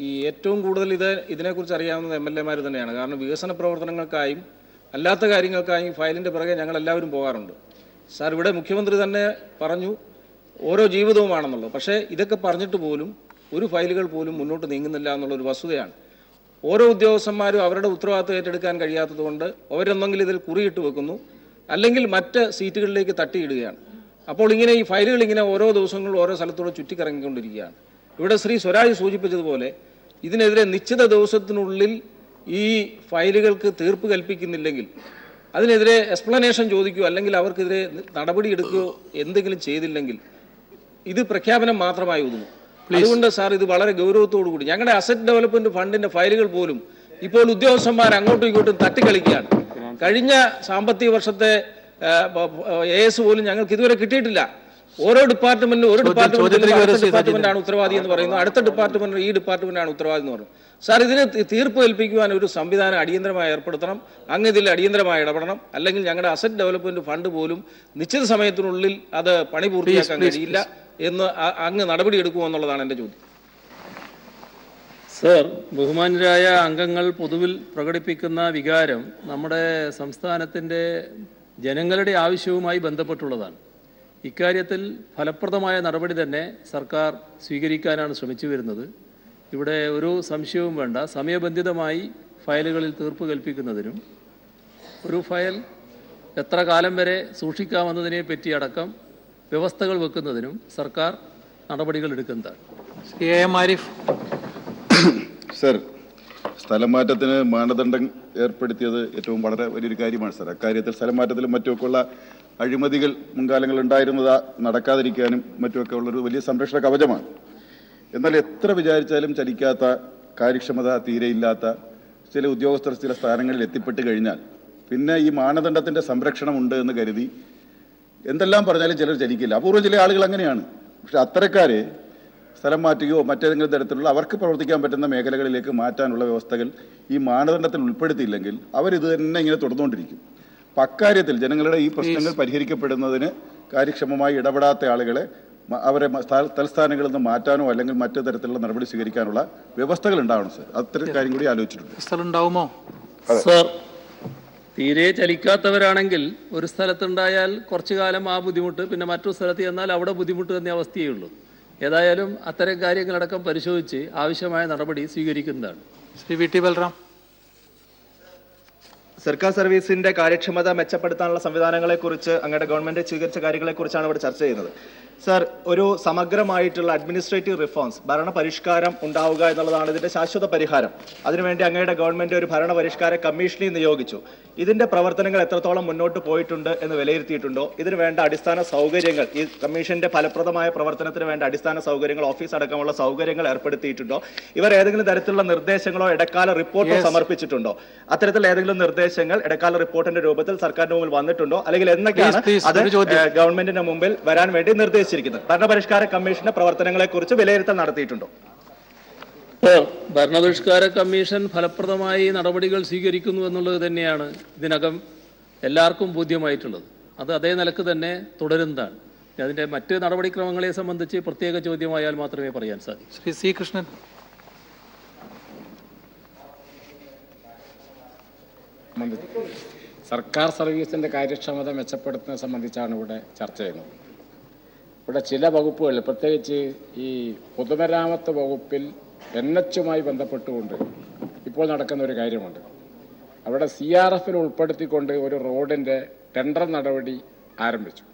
ഈ ഏറ്റവും കൂടുതൽ ഇതിനെക്കുറിച്ച് അറിയാവുന്നത് MLA-മാർ തന്നെയാണ്. കാരണം വികസന പ്രവർത്തനങ്ങൾക്കായും അല്ലാത്ത കാര്യങ്ങൾക്കായും ഫയലിൻ്റെ പിറകെ ഞങ്ങളെല്ലാവരും പോകാറുണ്ട്. സാർ, ഇവിടെ മുഖ്യമന്ത്രി തന്നെ പറഞ്ഞു ഓരോ ജീവിതവുമാണെന്നുള്ളത്. പക്ഷേ ഇതൊക്കെ പറഞ്ഞിട്ട് പോലും ഒരു ഫയലുകൾ പോലും മുന്നോട്ട് നീങ്ങുന്നില്ല എന്നുള്ളൊരു വസ്തുതയാണ്. ഓരോ ഉദ്യോഗസ്ഥന്മാരും അവരുടെ ഉത്തരവാദിത്വം ഏറ്റെടുക്കാൻ കഴിയാത്തതുകൊണ്ട് അവരൊന്നെങ്കിൽ ഇതിൽ കുറിയിട്ട് വെക്കുന്നു, അല്ലെങ്കിൽ മറ്റ് സീറ്റുകളിലേക്ക് തട്ടിയിടുകയാണ്. അപ്പോൾ ഇങ്ങനെ ഈ ഫയലുകൾ ഇങ്ങനെ ഓരോ ദിവസങ്ങളും ഓരോ സ്ഥലത്തൂടെ ചുറ്റിക്കറങ്ങിക്കൊണ്ടിരിക്കുകയാണ്. ഇവിടെ ശ്രീ സ്വരാജ് സൂചിപ്പിച്ചതുപോലെ ഇതിനെതിരെ നിശ്ചിത ദിവസത്തിനുള്ളിൽ ഈ ഫയലുകൾക്ക് തീർപ്പ് കൽപ്പിക്കുന്നില്ലെങ്കിൽ അതിനെതിരെ എക്സ്പ്ലനേഷൻ ചോദിക്കുകയോ അല്ലെങ്കിൽ അവർക്കെതിരെ നടപടി എടുക്കുകയോ എന്തെങ്കിലും ചെയ്തില്ലെങ്കിൽ ഇത് പ്രഖ്യാപനം മാത്രമായി ഒതുങ്ങും. അതുകൊണ്ട് സാർ, ഇത് വളരെ ഗൗരവത്തോടു കൂടി ഞങ്ങളുടെ അസറ്റ് ഡെവലപ്മെന്റ് ഫണ്ടിന്റെ ഫയലുകൾ പോലും ഇപ്പോൾ ഉദ്യോഗസ്ഥന്മാർ അങ്ങോട്ടും ഇങ്ങോട്ടും തട്ടിക്കളിക്കുകയാണ്. കഴിഞ്ഞ സാമ്പത്തിക വർഷത്തെ AS പോലും ഞങ്ങൾക്ക് ഇതുവരെ കിട്ടിയിട്ടില്ല. ഓരോ ഡിപ്പാർട്ട്മെന്റിനും ഒരു ഡിപ്പാർട്ട്മെന്റാണ് ഉത്തരവാദി എന്ന് പറയുന്നു, അടുത്ത ഡിപ്പാർട്ട്മെന്റ് ഈ ഡിപ്പാർട്ട്മെന്റാണ് ഉത്തരവാദി എന്ന് പറയുന്നു. സാർ, ഇതിന് തീർപ്പ് കൽപ്പിക്കുവാൻ ഒരു സംവിധാനം അടിയന്തരമായി ഏർപ്പെടുത്തണം. അങ്ങ് ഇതിൽ അടിയന്തരമായി ഇടപെടണം. അല്ലെങ്കിൽ ഞങ്ങളുടെ അസറ്റ് ഡെവലപ്മെന്റ് ഫണ്ട് പോലും നിശ്ചിത സമയത്തിനുള്ളിൽ അത് പണി പൂർത്തിയാക്കാൻ കഴിയില്ല എന്ന് അങ്ങ് നടപടിയെടുക്കുമെന്നുള്ളതാണ് എൻ്റെ ചോദ്യം. സർ, ബഹുമാന്യരായ അംഗങ്ങൾ പൊതുവിൽ പ്രകടിപ്പിക്കുന്ന വികാരം നമ്മുടെ സംസ്ഥാനത്തിൻ്റെ ജനങ്ങളുടെ ആവശ്യവുമായി ബന്ധപ്പെട്ടുള്ളതാണ്. ഇക്കാര്യത്തിൽ ഫലപ്രദമായ നടപടി തന്നെ സർക്കാർ സ്വീകരിക്കാനാണ് ശ്രമിച്ചു വരുന്നത്. ഇവിടെ ഒരു സംശയവും വേണ്ട. സമയബന്ധിതമായി ഫയലുകളിൽ തീർപ്പ് കൽപ്പിക്കുന്നതിനും ഒരു ഫയൽ എത്ര കാലം വരെ സൂക്ഷിക്കാമെന്നതിനെ പറ്റി അടക്കം വ്യവസ്ഥകൾ വെക്കുന്നതിനും സർക്കാർ നടപടികൾ എടുക്കുന്നതാണ്. Shri A M Arif. Sir, സ്ഥലം മാറ്റത്തിന് മാനദണ്ഡം ഏർപ്പെടുത്തിയത് ഏറ്റവും വളരെ വലിയൊരു കാര്യമാണ് സർ. അക്കാര്യത്തിൽ സ്ഥലം മാറ്റത്തിലും മറ്റുമൊക്കെയുള്ള അഴിമതികൾ മുൻകാലങ്ങളിൽ ഉണ്ടായിരുന്നത് നടക്കാതിരിക്കാനും മറ്റുമൊക്കെ ഉള്ളൊരു വലിയ സംരക്ഷണ കവചമാണ്. എന്നാൽ എത്ര വിചാരിച്ചാലും ചലിക്കാത്ത, കാര്യക്ഷമത തീരെയില്ലാത്ത ചില ഉദ്യോഗസ്ഥർ ചില സ്ഥാനങ്ങളിൽ എത്തിപ്പെട്ട് കഴിഞ്ഞാൽ പിന്നെ ഈ മാനദണ്ഡത്തിൻ്റെ സംരക്ഷണമുണ്ട് എന്ന് കരുതി എന്തെല്ലാം പറഞ്ഞാലും ചിലർ ചലിക്കില്ല. അപൂർവം ചില ആളുകൾ അങ്ങനെയാണ്. പക്ഷെ അത്തരക്കാരെ സ്ഥലം മാറ്റുകയോ മറ്റേതെങ്കിലും തരത്തിലുള്ള അവർക്ക് പ്രവർത്തിക്കാൻ പറ്റുന്ന മേഖലകളിലേക്ക് മാറ്റാനുള്ള വ്യവസ്ഥകൾ ഈ മാനദണ്ഡത്തിൽ ഉൾപ്പെടുത്തിയില്ലെങ്കിൽ അവരിത് തന്നെ ഇങ്ങനെ തുടർന്നുകൊണ്ടിരിക്കും. അപ്പം അക്കാര്യത്തിൽ ജനങ്ങളുടെ ഈ പ്രശ്നങ്ങൾ പരിഹരിക്കപ്പെടുന്നതിന് കാര്യക്ഷമമായി ഇടപെടാത്ത ആളുകളെ അവരെ തൽസ്ഥാനങ്ങളിൽ നിന്ന് മാറ്റാനോ അല്ലെങ്കിൽ മറ്റു തരത്തിലുള്ള നടപടി സ്വീകരിക്കാനുള്ള വ്യവസ്ഥകൾ ഉണ്ടാവണം സർ. അത്തരം കാര്യം കൂടി ആലോചിച്ചിട്ടുണ്ട്. ഉണ്ടാവുമോ സർ? തീരെ ചലിക്കാത്തവരാണെങ്കിൽ ഒരു സ്ഥലത്തുണ്ടായാൽ കുറച്ചു കാലം ആ ബുദ്ധിമുട്ട്, പിന്നെ മറ്റൊരു സ്ഥലത്ത് ചെന്നാൽ അവിടെ ബുദ്ധിമുട്ട് എന്നേ അവസ്ഥയേ ഉള്ളൂ. ഏതായാലും അത്തരം കാര്യങ്ങളടക്കം പരിശോധിച്ച് ആവശ്യമായ നടപടി സ്വീകരിക്കുന്നതാണ്. Shri V T Balram. സർക്കാർ സർവീസിന്റെ കാര്യക്ഷമത മെച്ചപ്പെടുത്താനുള്ള സംവിധാനങ്ങളെക്കുറിച്ച് അങ്ങയുടെ ഗവൺമെന്റ് സ്വീകരിച്ച കാര്യങ്ങളെക്കുറിച്ചാണ് ഇവിടെ ചർച്ച ചെയ്യുന്നത്. സർ, ഒരു സമഗ്രമായിട്ടുള്ള അഡ്മിനിസ്ട്രേറ്റീവ് റിഫോംസ്, ഭരണപരിഷ്കാരം ഉണ്ടാവുക എന്നുള്ളതാണ് ഇതിന്റെ ശാശ്വത പരിഹാരം. അതിനുവേണ്ടി അങ്ങയുടെ ഗവൺമെന്റ് ഒരു ഭരണപരിഷ്കാര കമ്മീഷനെ നിയോഗിച്ചു. ഇതിന്റെ പ്രവർത്തനങ്ങൾ എത്രത്തോളം മുന്നോട്ട് പോയിട്ടുണ്ട് എന്ന് വിലയിരുത്തിയിട്ടുണ്ടോ? ഇതിന് വേണ്ട അടിസ്ഥാന സൗകര്യങ്ങൾ, ഈ കമ്മീഷന്റെ ഫലപ്രദമായ പ്രവർത്തനത്തിന് വേണ്ട അടിസ്ഥാന സൗകര്യങ്ങൾ, ഓഫീസ് അടക്കമുള്ള സൗകര്യങ്ങൾ ഏർപ്പെടുത്തിയിട്ടുണ്ടോ? ഇവർ ഏതെങ്കിലും തരത്തിലുള്ള നിർദ്ദേശങ്ങളോ ഇടക്കാല റിപ്പോർട്ടോ സമർപ്പിച്ചിട്ടുണ്ടോ? അത്തരത്തിൽ ഏതെങ്കിലും നിർദ്ദേശങ്ങൾ ഇടക്കാല റിപ്പോർട്ടിന്റെ രൂപത്തിൽ സർക്കാരിന്റെ മുമ്പിൽ വന്നിട്ടുണ്ടോ? അല്ലെങ്കിൽ എന്നൊക്കെയാണ് അത് ഗവൺമെന്റിന്റെ മുമ്പിൽ വരാൻ വേണ്ടി നിർദ്ദേശിച്ചിരിക്കുന്നത്? ഭരണപരിഷ്കാര കമ്മീഷന്റെ പ്രവർത്തനങ്ങളെ കുറിച്ച് വിലയിരുത്തൽ നടത്തിയിട്ടുണ്ടോ? ഭരണപരിഷ്കാര കമ്മീഷൻ ഫലപ്രദമായി നടപടികൾ സ്വീകരിക്കുന്നു എന്നുള്ളത് തന്നെയാണ് ഇതിനകം എല്ലാവർക്കും ബോധ്യമായിട്ടുള്ളത്. അത് അതേ നിലക്ക് തന്നെ തുടരുന്നതാണ്. അതിൻ്റെ മറ്റ് നടപടിക്രമങ്ങളെ സംബന്ധിച്ച് പ്രത്യേക ചോദ്യമായാൽ മാത്രമേ പറയാൻ സാധിക്കൂ. ശ്രീ സി കൃഷ്ണൻ. സർക്കാർ സർവീസിൻ്റെ കാര്യക്ഷമത മെച്ചപ്പെടുത്തുന്നത് സംബന്ധിച്ചാണ് ഇവിടെ ചർച്ച ചെയ്യുന്നത്. ഇവിടെ ചില വകുപ്പുകൾ, പ്രത്യേകിച്ച് ഈ പൊതുമരാമത്ത് വകുപ്പിൽ NH-യുമായി ബന്ധപ്പെട്ടുകൊണ്ട് ഇപ്പോൾ നടക്കുന്ന ഒരു കാര്യമുണ്ട്. അവിടെ CRF-ൽ ഉൾപ്പെടുത്തിക്കൊണ്ട് ഒരു റോഡിൻ്റെ ടെൻഡർ നടപടി ആരംഭിച്ചു.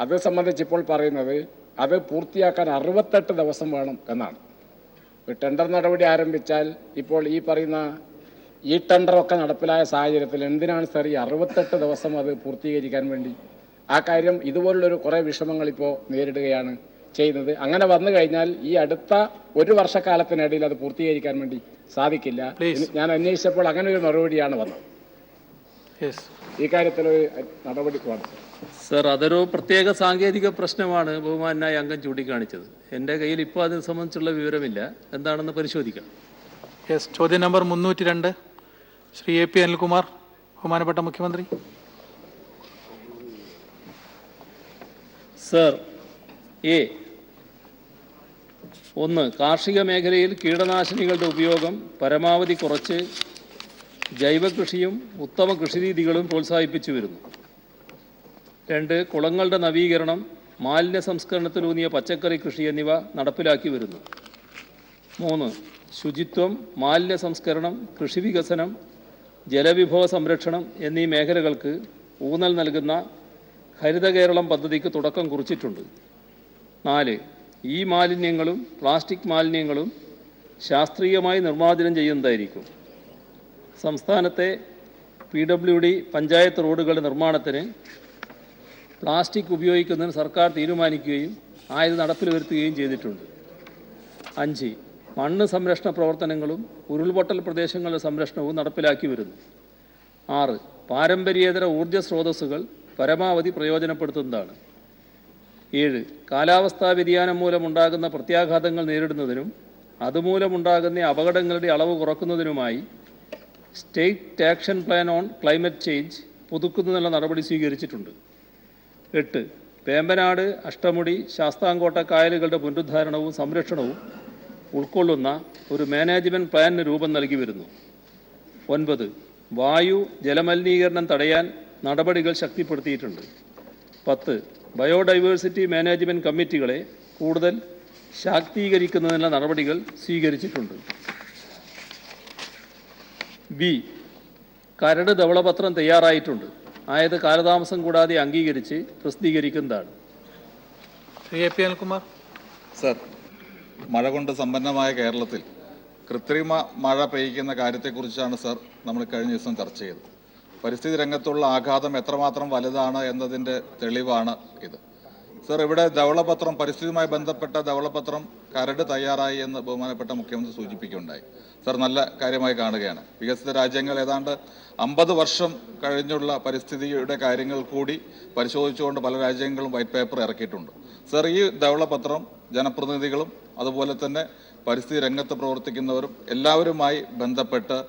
അത് സംബന്ധിച്ച് ഇപ്പോൾ പറയുന്നത് അത് പൂർത്തിയാക്കാൻ 68 ദിവസം വേണം എന്നാണ്. ടെൻഡർ നടപടി ആരംഭിച്ചാൽ ഇപ്പോൾ ഈ പറയുന്ന ഈ ടെൻഡറൊക്കെ നടപ്പിലായ സാഹചര്യത്തിൽ എന്തിനാണ് സാർ ഈ 68 ദിവസം അത് പൂർത്തീകരിക്കാൻ വേണ്ടി? ആ കാര്യം ഇതുപോലുള്ളൊരു കുറേ വിഷമങ്ങൾ ഇപ്പോൾ നേരിടുകയാണ് ചെയ്യുന്നത്. അങ്ങനെ വന്നു കഴിഞ്ഞാൽ ഈ അടുത്ത ഒരു വർഷക്കാലത്തിനിടയിൽ അത് പൂർത്തീകരിക്കാൻ വേണ്ടി സാധിക്കില്ല. ഞാൻ അന്വേഷിച്ചപ്പോൾ അങ്ങനെ ഒരു മറുപടിയാണ് വന്നത്. ഈ കാര്യത്തിലൊരു നടപടി വേണം സർ. അതൊരു പ്രത്യേക സാങ്കേതിക പ്രശ്നമാണ് ബഹുമാനായ അംഗം ചൂണ്ടിക്കാണിച്ചത്. എൻ്റെ കയ്യിൽ ഇപ്പോൾ അതിനെ സംബന്ധിച്ചുള്ള വിവരമില്ല. എന്താണെന്ന് പരിശോധിക്കാം. ചോദ്യം നമ്പർ 302 ശ്രീ AP അനിൽകുമാർ. ബഹുമാനപ്പെട്ട മുഖ്യമന്ത്രി. Sir, A 1. കാർഷിക മേഖലയിൽ കീടനാശിനികളുടെ ഉപയോഗം പരമാവധി കുറച്ച് ജൈവ കൃഷിയും ഉത്തമ കൃഷിരീതികളും പ്രോത്സാഹിപ്പിച്ചു വരുന്നു. 2. കുളങ്ങളുടെ നവീകരണം, മാലിന്യ സംസ്കരണത്തിലൂന്നിയ പച്ചക്കറി കൃഷി എന്നിവ നടപ്പിലാക്കി വരുന്നു. 3. ശുചിത്വം, മാലിന്യ സംസ്കരണം, കൃഷി വികസനം, ജലവിഭവ സംരക്ഷണം എന്നീ മേഖലകൾക്ക് ഊന്നൽ നൽകുന്ന ഹരിത കേരളം പദ്ധതിക്ക് തുടക്കം കുറിച്ചിട്ടുണ്ട്. 4. ഈ മാലിന്യങ്ങളും പ്ലാസ്റ്റിക് മാലിന്യങ്ങളും ശാസ്ത്രീയമായി നിർമ്മാർജ്ജനം ചെയ്യുന്നതായിരിക്കും. സംസ്ഥാനത്തെ PWD പഞ്ചായത്ത് റോഡുകളുടെ നിർമ്മാണത്തിന് പ്ലാസ്റ്റിക് ഉപയോഗിക്കുന്നതിന് സർക്കാർ തീരുമാനിക്കുകയും ആയത് നടപ്പിൽ വരുത്തുകയും ചെയ്തിട്ടുണ്ട്. 5. മണ്ണ് സംരക്ഷണ പ്രവർത്തനങ്ങളും ഉരുൾപൊട്ടൽ പ്രദേശങ്ങളുടെ സംരക്ഷണവും നടപ്പിലാക്കി വരുന്നു. 6. പാരമ്പര്യേതര ഊർജ്ജ സ്രോതസ്സുകൾ പരമാവധി പ്രയോജനപ്പെടുത്തുന്നതാണ്. 7. കാലാവസ്ഥാ വ്യതിയാനം മൂലമുണ്ടാകുന്ന പ്രത്യാഘാതങ്ങൾ നേരിടുന്നതിനും അതുമൂലമുണ്ടാകുന്ന അപകടങ്ങളുടെ അളവ് കുറയ്ക്കുന്നതിനുമായി state action plan on climate change പുതുക്കുന്നതിനുള്ള നടപടി സ്വീകരിച്ചിട്ടുണ്ട്. 8. വേമ്പനാട്, അഷ്ടമുടി, ശാസ്താംകോട്ട കായലുകളുടെ പുനരുദ്ധാരണവും സംരക്ഷണവും ഉൾക്കൊള്ളുന്ന ഒരു മാനേജ്മെൻറ്റ് പ്ലാനിന് രൂപം നൽകി വരുന്നു. 9. വായു ജലമലിനീകരണം തടയാൻ നടപടികൾ ശക്തിപ്പെടുത്തിയിട്ടുണ്ട്. 10. ബയോഡൈവേഴ്സിറ്റി മാനേജ്മെൻറ്റ് കമ്മിറ്റികളെ കൂടുതൽ ശാക്തീകരിക്കുന്നതിനുള്ള നടപടികൾ സ്വീകരിച്ചിട്ടുണ്ട്. ബി. കരട് ധവളപത്രം തയ്യാറായിട്ടുണ്ട്. ആയത് കാലതാമസം കൂടാതെ അംഗീകരിച്ച് പ്രസിദ്ധീകരിക്കുന്നതാണ്. Shri A P Anilkumar. Sir, മഴ കൊണ്ട് സമ്പന്നമായ കേരളത്തിൽ കൃത്രിമ മഴ പെയ്യിക്കുന്ന കാര്യത്തെക്കുറിച്ചാണ് സർ നമ്മൾ കഴിഞ്ഞ ദിവസം ചർച്ച ചെയ്തത്. പരിസ്ഥിതി രംഗത്തുള്ള ആഘാതം എത്രമാത്രം വലുതാണ് എന്നതിൻ്റെ തെളിവാണ് ഇത്. സർ, ഇവിടെ ധവളപത്രം, പരിസ്ഥിതിയുമായി ബന്ധപ്പെട്ട ധവളപത്രം കരട് തയ്യാറായി എന്ന് ബഹുമാനപ്പെട്ട മുഖ്യമന്ത്രി സൂചിപ്പിക്കുകയുണ്ടായി. സർ, നല്ല കാര്യമായി കാണുകയാണ്. വികസിത രാജ്യങ്ങൾ ഏതാണ്ട് 50 വർഷം കഴിഞ്ഞുള്ള പരിസ്ഥിതിയുടെ കാര്യങ്ങൾ കൂടി പരിശോധിച്ചുകൊണ്ട് പല രാജ്യങ്ങളും വൈറ്റ് പേപ്പർ ഇറക്കിയിട്ടുണ്ട്. സർ, ഈ ധവളപത്രം ജനപ്രതിനിധികളും അതുപോലെ തന്നെ പരിസ്ഥിതി രംഗത്ത് പ്രവർത്തിക്കുന്നവരും എല്ലാവരുമായി ബന്ധപ്പെട്ട്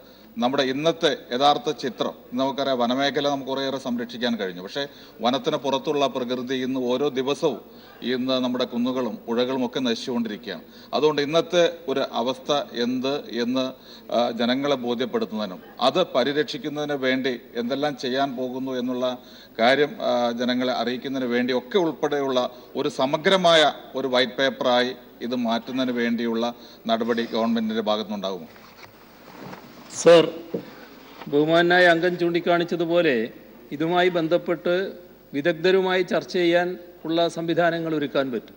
നമ്മുടെ ഇന്നത്തെ യഥാർത്ഥ ചിത്രം, നമുക്കറിയാം വനമേഖല നമുക്ക് കുറേയേറെ സംരക്ഷിക്കാൻ കഴിഞ്ഞു. പക്ഷേ വനത്തിന് പുറത്തുള്ള പ്രകൃതി ഇന്ന് ഓരോ ദിവസവും ഇന്ന് നമ്മുടെ കുന്നുകളും പുഴകളും ഒക്കെ നശിച്ചുകൊണ്ടിരിക്കുകയാണ്. അതുകൊണ്ട് ഇന്നത്തെ ഒരു അവസ്ഥ എന്ത് എന്ന് ജനങ്ങളെ ബോധ്യപ്പെടുത്തുന്നതിനും അത് പരിരക്ഷിക്കുന്നതിന് വേണ്ടി എന്തെല്ലാം ചെയ്യാൻ പോകുന്നു എന്നുള്ള കാര്യം ജനങ്ങളെ അറിയിക്കുന്നതിന് വേണ്ടി ഒക്കെ ഉൾപ്പെടെയുള്ള ഒരു സമഗ്രമായ ഒരു വൈറ്റ് പേപ്പറായി ഇത് മാറ്റുന്നതിന് വേണ്ടിയുള്ള നടപടി ഗവൺമെന്റിന്റെ ഭാഗത്തുനിന്നുണ്ടാകുമോ? സർ, ബഹുമാനായ അംഗം ചൂണ്ടിക്കാണിച്ചതുപോലെ ഇതുമായി ബന്ധപ്പെട്ട് വിദഗ്ധരുമായി ചർച്ച ചെയ്യാൻ ഉള്ള സംവിധാനങ്ങൾ ഒരുക്കാൻ പറ്റും.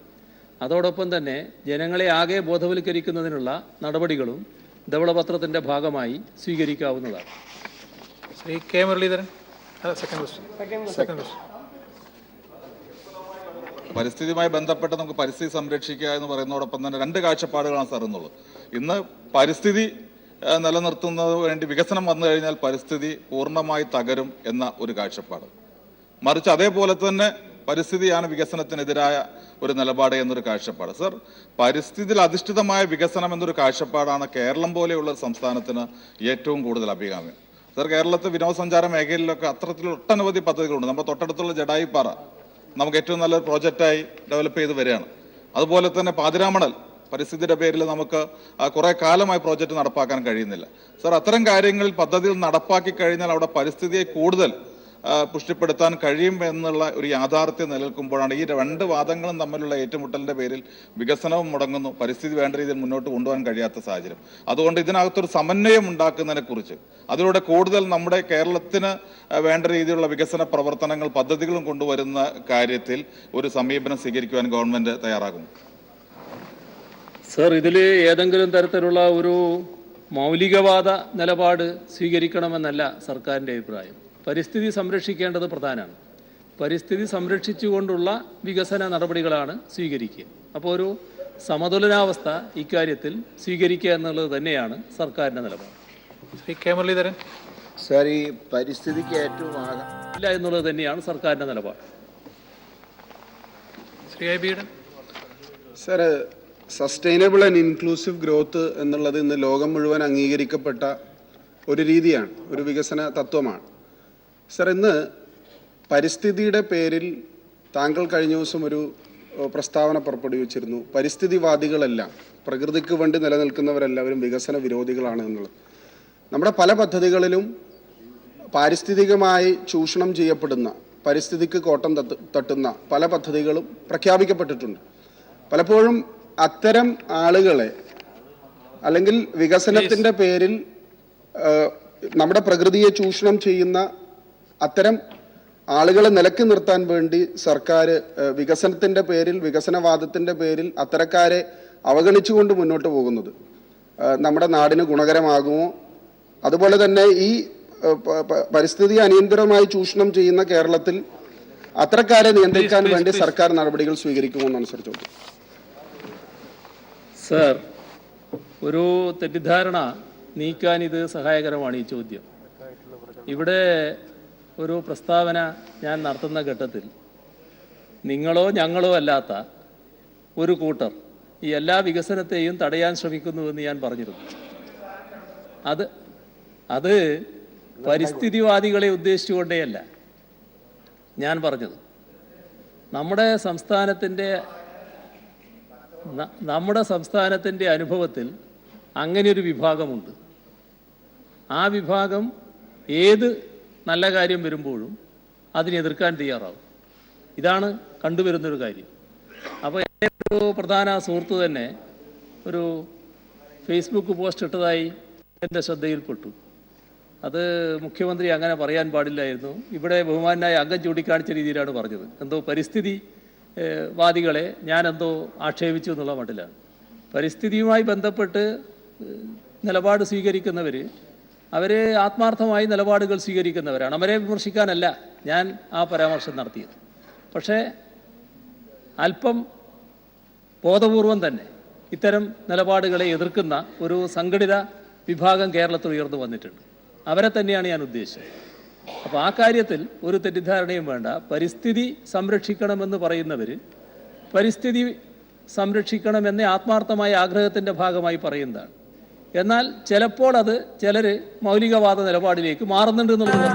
അതോടൊപ്പം തന്നെ ജനങ്ങളെ ആകെ ബോധവൽക്കരിക്കുന്നതിനുള്ള നടപടികളും ധവളപത്രത്തിൻ്റെ ഭാഗമായി സ്വീകരിക്കാവുന്നതാണ്. Shri K Muraleedharan. Second question. പരിസ്ഥിതിയുമായി ബന്ധപ്പെട്ട് നമുക്ക് പരിസ്ഥിതി സംരക്ഷിക്കുക എന്ന് പറയുന്നതോടൊപ്പം തന്നെ 2 കാഴ്ചപ്പാടുകളാണ് സാർ എന്നുള്ളത്. ഇന്ന് പരിസ്ഥിതി നിലനിർത്തുന്നതിന് വേണ്ടി വികസനം വന്നു കഴിഞ്ഞാൽ പരിസ്ഥിതി പൂർണ്ണമായി തകരും എന്ന ഒരു കാഴ്ചപ്പാട്, മറിച്ച് അതേപോലെ തന്നെ പരിസ്ഥിതിയാണ് വികസനത്തിനെതിരായ ഒരു നിലപാട് എന്നൊരു കാഴ്ചപ്പാട്. സർ, പരിസ്ഥിതിയിൽ അധിഷ്ഠിതമായ വികസനം എന്നൊരു കാഴ്ചപ്പാടാണ് കേരളം പോലെയുള്ള സംസ്ഥാനത്തിന് ഏറ്റവും കൂടുതൽ അഭികാമ്യം. സർ, കേരളത്തിൽ വിനോദസഞ്ചാര മേഖലയിലൊക്കെ അത്തരത്തിലുള്ള ഒട്ടനവധി പദ്ധതികളുണ്ട്. നമ്മുടെ തൊട്ടടുത്തുള്ള ജഡായിപ്പാറ നമുക്ക് ഏറ്റവും നല്ലൊരു പ്രോജക്റ്റായി ഡെവലപ്പ് ചെയ്ത് വരികയാണ്. അതുപോലെ തന്നെ പാതിരാമണൽ പരിസ്ഥിതിയുടെ പേരിൽ നമുക്ക് കുറേ കാലമായി പ്രോജക്റ്റ് നടപ്പാക്കാൻ കഴിയുന്നില്ല. സർ, അത്തരം കാര്യങ്ങളിൽ പദ്ധതികൾ നടപ്പാക്കി കഴിഞ്ഞാൽ അവിടെ പരിസ്ഥിതിയെ കൂടുതൽ പുഷ്ടിപ്പെടുത്താൻ കഴിയും എന്നുള്ള ഒരു യാഥാർത്ഥ്യം നിലനിൽക്കുമ്പോഴാണ് ഈ 2 വാദങ്ങളും തമ്മിലുള്ള ഏറ്റുമുട്ടലിന്റെ പേരിൽ വികസനവും മുടങ്ങുന്നു, പരിസ്ഥിതി വേണ്ട രീതിയിൽ മുന്നോട്ട് കൊണ്ടുപോകാൻ കഴിയാത്ത സാഹചര്യം. അതുകൊണ്ട് ഇതിനകത്തൊരു സമന്വയം ഉണ്ടാക്കുന്നതിനെ കുറിച്ച്, അതിലൂടെ കൂടുതൽ നമ്മുടെ കേരളത്തിന് വേണ്ട രീതിയിലുള്ള വികസന പ്രവർത്തനങ്ങൾ പദ്ധതികളും കൊണ്ടുവരുന്ന കാര്യത്തിൽ ഒരു സമീപനം സ്വീകരിക്കുവാൻ ഗവൺമെന്റ് തയ്യാറാകും? സർ, ഇതിൽ ഏതെങ്കിലും തരത്തിലുള്ള ഒരു മൗലികവാദ നിലപാട് സ്വീകരിക്കണമെന്നല്ല സർക്കാരിൻ്റെ അഭിപ്രായം. പരിസ്ഥിതി സംരക്ഷിക്കേണ്ടത് പ്രധാനമാണ്. പരിസ്ഥിതി സംരക്ഷിച്ചുകൊണ്ടുള്ള വികസന നടപടികളാണ് സ്വീകരിക്കുക. അപ്പോൾ ഒരു സമതുലനാവസ്ഥ ഇക്കാര്യത്തിൽ സ്വീകരിക്കുക എന്നുള്ളത് തന്നെയാണ് സർക്കാരിൻ്റെ നിലപാട്. ശ്രീ കെ മുരളീധരൻ. സാർ, ഈ പരിസ്ഥിതിക്ക് ഏറ്റവും ഇല്ല എന്നുള്ളത് തന്നെയാണ് സർക്കാരിൻ്റെ നിലപാട്. Shri Hibi Eden. Sir, sustainable and inclusive growth എന്നുള്ളത് ഇന്ന് ലോകം മുഴുവൻ അംഗീകരിക്കപ്പെട്ട ഒരു രീതിയാണ്, ഒരു വികസന തത്വമാണ്. സർ, ഇന്ന് പരിസ്ഥിതിയുടെ പേരിൽ താങ്കൾ കഴിഞ്ഞ ദിവസം ഒരു പ്രസ്താവന പുറപ്പെടുവിച്ചിരുന്നു. പരിസ്ഥിതിവാദികളെല്ലാം, പ്രകൃതിക്ക് വേണ്ടി നിലനിൽക്കുന്നവരെല്ലാവരും വികസന വിരോധികളാണ് എന്നുള്ളത്. നമ്മുടെ പല പദ്ധതികളിലും പാരിസ്ഥിതികമായി ചൂഷണം ചെയ്യപ്പെടുന്ന, പരിസ്ഥിതിക്ക് കോട്ടം തട്ടുന്ന പല പദ്ധതികളും പ്രഖ്യാപിക്കപ്പെട്ടിട്ടുണ്ട്. പലപ്പോഴും അത്തരം ആളുകളെ, അല്ലെങ്കിൽ വികസനത്തിൻ്റെ പേരിൽ നമ്മുടെ പ്രകൃതിയെ ചൂഷണം ചെയ്യുന്ന അത്തരം ആളുകളെ നിലക്ക് നിർത്താൻ വേണ്ടി സർക്കാർ വികസനത്തിൻ്റെ പേരിൽ, വികസനവാദത്തിൻ്റെ പേരിൽ അത്തരക്കാരെ അവഗണിച്ചുകൊണ്ട് മുന്നോട്ട് പോകുന്നത് നമ്മുടെ നാടിന് ഗുണകരമാകുമോ? അതുപോലെ തന്നെ ഈ പരിസ്ഥിതി അനിയന്ത്രിതമായി ചൂഷണം ചെയ്യുന്ന കേരളത്തിൽ അത്തരക്കാരെ നിയന്ത്രിക്കാൻ വേണ്ടി സർക്കാർ നടപടികൾ സ്വീകരിക്കുമോ എന്നാണ് സർ ചോദ്യം. സർ, ഒരു തെറ്റിദ്ധാരണ നീക്കാൻ ഇത് സഹായകരമാണ് ഈ ചോദ്യം. ഇവിടെ ഒരു പ്രസ്താവന ഞാൻ നടത്തുന്ന ഘട്ടത്തിൽ നിങ്ങളോ ഞങ്ങളോ അല്ലാത്ത ഒരു കൂട്ടർ ഈ എല്ലാ വികസനത്തെയും തടയാൻ ശ്രമിക്കുന്നുവെന്ന് ഞാൻ പറഞ്ഞിരുന്നു. അത് പരിസ്ഥിതിവാദികളെ ഉദ്ദേശിച്ചുകൊണ്ടേയല്ല ഞാൻ പറഞ്ഞത്. നമ്മുടെ സംസ്ഥാനത്തിൻ്റെ അനുഭവത്തിൽ അങ്ങനെയൊരു വിഭാഗമുണ്ട്. ആ വിഭാഗം ഏത് നല്ല കാര്യം വരുമ്പോഴും അതിനെ എതിർക്കാൻ തയ്യാറാവും. ഇതാണ് കണ്ടുവരുന്നൊരു കാര്യം. അപ്പോൾ എൻ്റെ ഒരു പ്രധാന സുഹൃത്ത് തന്നെ ഒരു ഫേസ്ബുക്ക് പോസ്റ്റ് ഇട്ടതായി എൻ്റെ ശ്രദ്ധയിൽപ്പെട്ടു. അത് മുഖ്യമന്ത്രി അങ്ങനെ പറയാൻ പാടില്ലായിരുന്നു. ഇവിടെ ബഹുമാനായ അംഗം ചൂണ്ടിക്കാണിച്ച രീതിയിലാണ് പറഞ്ഞത്. എന്തോ പരിസ്ഥിതി വാദികളെ ഞാനെന്തോ ആക്ഷേപിച്ചു എന്നുള്ള മട്ടിലാണ്. പരിസ്ഥിതിയുമായി ബന്ധപ്പെട്ട് നിലപാട് സ്വീകരിക്കുന്നവർ അവർ ആത്മാർത്ഥമായി നിലപാടുകൾ സ്വീകരിക്കുന്നവരാണ്. അവരെ വിമർശിക്കാനല്ല ഞാൻ ആ പരാമർശം നടത്തിയത്. പക്ഷേ അല്പം ബോധപൂർവം തന്നെ ഇത്തരം നിലപാടുകളെ എതിർക്കുന്ന ഒരു സംഘടിത വിഭാഗം കേരളത്തിൽ ഉയർന്നു വന്നിട്ടുണ്ട്. അവരെ തന്നെയാണ് ഞാൻ ഉദ്ദേശിച്ചത്. അപ്പോൾ ആ കാര്യത്തിൽ ഒരു തെറ്റിദ്ധാരണയും വേണ്ട. പരിസ്ഥിതി സംരക്ഷിക്കണമെന്ന് പറയുന്നവർ പരിസ്ഥിതി സംരക്ഷിക്കണമെന്ന ആത്മാർത്ഥമായ ആഗ്രഹത്തിൻ്റെ ഭാഗമായി പറയുന്നതാണ്. എന്നാൽ ചിലപ്പോൾ അത് ചിലർ മൗലികവാദ നിലപാടിലേക്ക് മാറുന്നുണ്ട് എന്നുള്ളത്